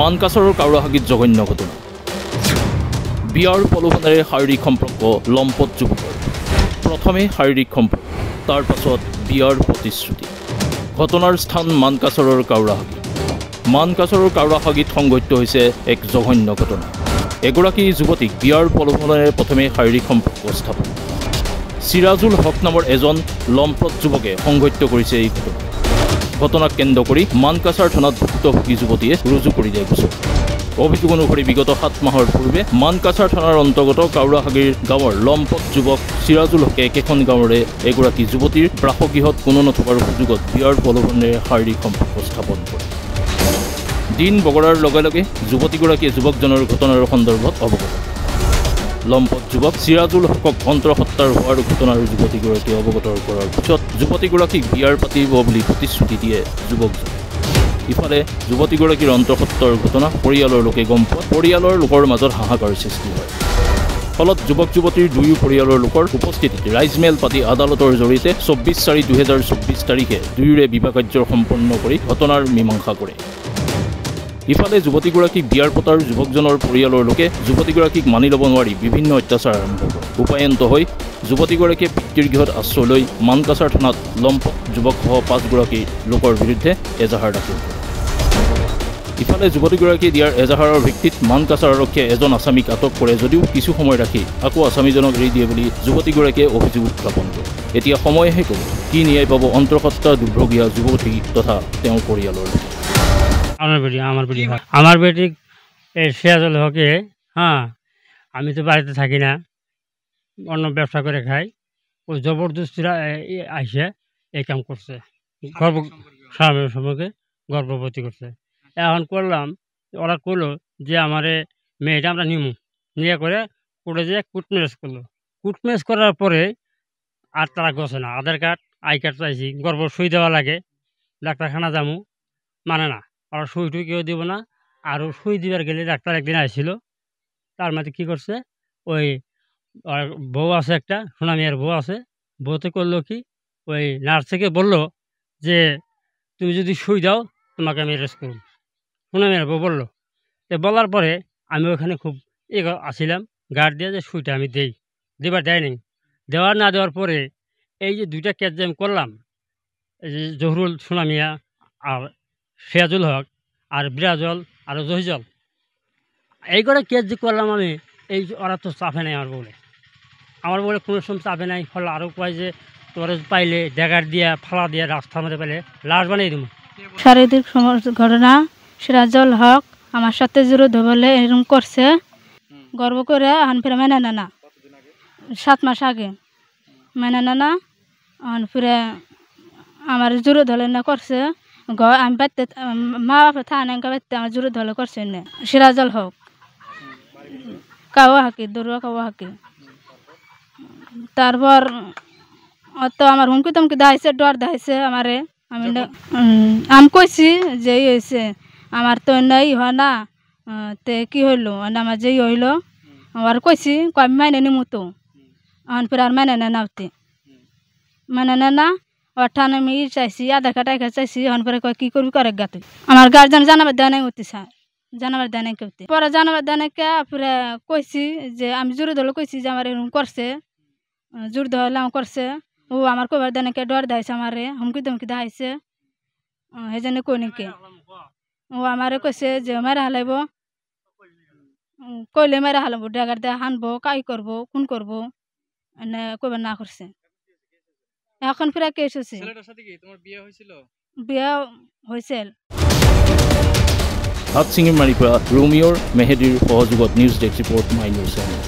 মানকাছৰৰ কাউৰাহাগীত জঘন্য ঘটনা। বিয়াৰ প্ৰলোভনেৰে শাৰীৰিক সম্পৰ্ক লম্পট যুৱকৰ। প্ৰথমে শাৰীৰিক সম্পৰ্ক, তাৰ পাছত বিয়াৰ প্ৰতিশ্ৰুতি। ঘটনাৰ স্থান মানকাছৰৰ কাউৰাহাগী। মানকাছৰৰ কাউৰাহাগীত সংঘটিত হৈছে এক জঘন্য ঘটনা। এগৰাকী যুৱতীক বিয়াৰ প্ৰলোভনেৰে প্ৰথমে শাৰীৰিক সম্পৰ্ক স্থাপন। চিৰাজুল হক নামৰ এজন লম্পট যুৱকে সংঘটিত কৰিছে এই ঘটনা। ঘটনাক কেন্দ্ৰ কৰি মানকাছাৰ থানাত ভুক্তভোগী যুৱতীয়ে ৰুজু কৰিলে গোচৰ। অভিযোগ অনুসৰি বিগত 7 মাহৰ পূৰ্বে মানকাছাৰ থানাৰ অন্তৰ্গত কাউৰাহাগীৰ গাঁৱৰ লম্পট যুৱক চিৰাজুল হকে একেখন গাঁৱৰে এগৰাকী যুৱতীৰ বাসগৃহত কোনো নথকাৰ সুযোগত বিয়াৰ প্ৰলোভনেৰে শাৰীৰিক সম্পৰ্ক স্থাপন কৰে। দিন বগৰাৰ লগে লগে যুৱতীগৰাকীয়ে যুৱকজনৰ ঘটনাৰ সন্দৰ্ভত অৱগত। লম্পট যুৱক চিৰাজুল হকক অন্তঃসত্ত্বাৰ হোৱাৰ ঘটনাৰ যুৱতীগৰাকীয়ে অৱগত কৰাৰ পিছত যুৱতীগৰাকীক বিয়াৰ পাতিব বুলি প্ৰতিশ্ৰুতি দিয়ে যুৱকজনে। ইফালে যুৱতীগৰাকীৰ অন্তঃসত্ত্বাৰ ঘটনা পৰিয়ালৰ লোকে গম পোৱা পৰিয়ালৰ লোকৰ মাজত হাহাকাৰ সৃষ্টি হয়। ফলত যুৱক যুৱতীৰ দুয়ো পৰিয়ালৰ লোকৰ উপস্থিতিত ৰাইজমেল পাতি আদালতৰ জৰিয়তে 24/4/2024 তাৰিখে দুয়োৰে বিবাহ কাৰ্য সম্পন্ন কৰি ঘটনাৰ মীমাংসা কৰে। ইফালে যুৱতীগৰাকীক বিয়াৰ পতাৰ যুৱকজনৰ পৰিয়ালৰ লোকে যুৱতীগৰাকীক মানি ল'ব নোৱাৰি বিভিন্ন অত্যাচাৰ আৰম্ভ কৰে। উপায়ন্ত হৈ যুৱতীগৰাকীয়ে পিতৃৰ গৃহত আশ্ৰয় লৈ মানকাছাৰ থানাত লম্পট যুৱকসহ 5গৰাকী লোকৰ বিৰুদ্ধে এজাহাৰ দাখিল কৰে। ইফালে যুৱতীগৰাকীয়ে দিয়াৰ এজাহাৰৰ ভিত্তিত মানকাছাৰ আৰক্ষীয়ে এজন আসামীক আটক কৰে যদিও কিছু সময় ৰাখি আকৌ আসামীজনক এৰি দিয়ে বুলি যুৱতীগৰাকীয়ে অভিযোগ উত্থাপন কৰে। এতিয়া সময়হে ক'ব কি ন্যায় পাব অন্তঃসত্ত্বা দুৰ্ভগীয়া যুৱতী তথা তেওঁৰ পৰিয়ালৰ লোকে। আমার বেটি সিরাজুল হকে আমি তো বাড়িতে থাকি না, অন্য ব্যবসা করে খাই। ও জবরদস্তিরা আইসে এই কাম করছে, স্বামীর সম্পর্কে গর্ভবতী করছে। এখন করলাম, ওরা করলো যে আমারে মেয়েটা আমরা নিয়ে করে কোর্টে যেয়ে কোর্ট ম্যারেজ করলো। কোর্ট ম্যারেজ করার পরে আর তারা গছে না। আধার কার্ড আই কার্ড চাইছি, গর্ভ সই দেওয়া লাগে, ডাক্তারখানা যামু, মানে না। আর সই টই কেউ দিব না। আর সই দিবার গেলে ডাক্তার একদিন আসছিল, তার মধ্যে কী করছে, ওই বউ আছে একটা, সোনামিয়ার বউ আছে, বউতে করলো কি, ওই নার্স থেকে বললো যে তুমি যদি সই দাও তোমাকে আমি অ্যারেস্ট করব। সোনামিয়ার বউ বললো। তো বলার পরে আমি ওখানে খুব আসছিলাম গার্ড দিয়ে যে সইটা আমি দেবার দেয় নাই। দেওয়ার না দেওয়ার পরে এই যে 2টা কেস যে আমি করলাম, এই যে জহুরুল সোনামিয়া আর সিরাজুল হক আর বিরাজল আর জহিজল, এই করে কেস যে করলাম আমি, এই ওরা তো চাপে নাই আমার বলে কোনো সময় চাপে নাই। ফলে আরও কয় যে তোরা পাইলে ড্যাগার দিয়া ফালা দিয়া রাস্তার মধ্যে পাইলে লাশ বানিয়ে দেবো। শারীরিক ঘটনা, সিরাজুল হক আমার সাথে জড়িত বলে এরকম করছে, গর্ব করে এখন ফিরে মেনে না 7 মাস আগে মেনে না এখন ফিরে আমার জড়িত হলে না করছে। আমি বাড়তে মা বাপে থানা বাড়তে আমার জোরে ধলে করছে না। সিরাজুল হক কাউহাকি দরুয়া কাউহাকি। তারপর অত আমার হুমকি তুমকি দাইছে, ডর দাইছে আমারে। আমি কইছি যে হয়েছে আমার তো নাই হয় না, তে কি হইলো আমার যেই হইলো আর কইছি আমি মাইনে নিমু তো। এখন ফির আর মাইনে নাওতে মানে না অর্থাৎ আমি চাইছি আধার কার্ড চাইছি। এখন পরে কি করবি করে গা তুই আমার গার্জেন জানাবার দেয় নাই হতে স্যার, জানাবার দেয় নাই কেউতে। পরে জানাবার দেয় নাই কে ফিরে কইছি যে আমি জোরে ধরলে কইছি যে আমার এরকম করছে, জোর ধরলে আমার করছে। ও আমার কইবার দেয় নাকি, ডর দেয়ছে আমারে, হুমকি ধমকি দেখাইছে, সেই জন্য কই নাকি। ও আমারে কইছে যে মেরে হালাইব, কইলে মেরে হালাবো, ড্যাগার দিয়ে হানবো, কাই করবো, খুন করবো, এনে কইবার না করছে। এখন ফিরে কেস হচ্ছে, বিয়ে হয়েছিল। হাতচিঙিৰ মাৰিৰ পৰা ৰোমিঅ'ৰ মেহেদিৰ সহযোগত news desk report my news channel.